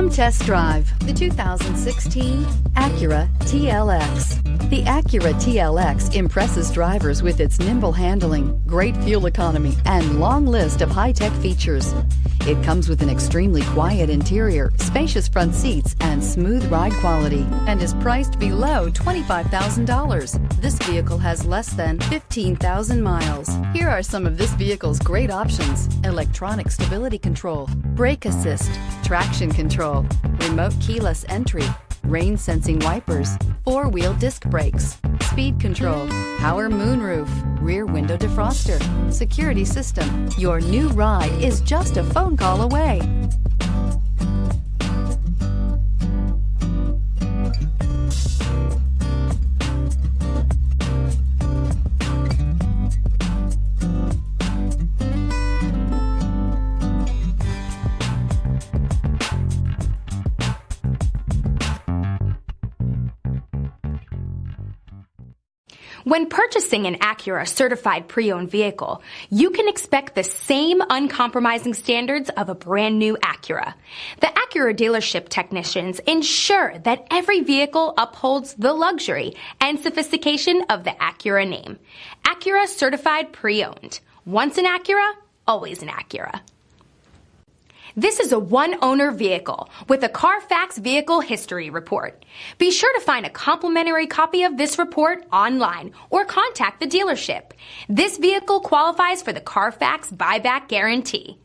Come test drive the 2016 Acura TLX. The Acura TLX impresses drivers with its nimble handling, great fuel economy, and long list of high-tech features. It comes with an extremely quiet interior, spacious front seats, and smooth ride quality, and is priced below $25,000. This vehicle has less than 15,000 miles. Here are some of this vehicle's great options: electronic stability control, brake assist, traction control, remote keyless entry, rain sensing wipers, four-wheel disc brakes, speed control, power moonroof, rear window defroster, security system. Your new ride is just a phone call away. When purchasing an Acura certified pre-owned vehicle, you can expect the same uncompromising standards of a brand new Acura. The Acura dealership technicians ensure that every vehicle upholds the luxury and sophistication of the Acura name. Acura certified pre-owned. Once an Acura, always an Acura. This is a one-owner vehicle with a Carfax Vehicle History Report. Be sure to find a complimentary copy of this report online or contact the dealership. This vehicle qualifies for the Carfax Buyback Guarantee.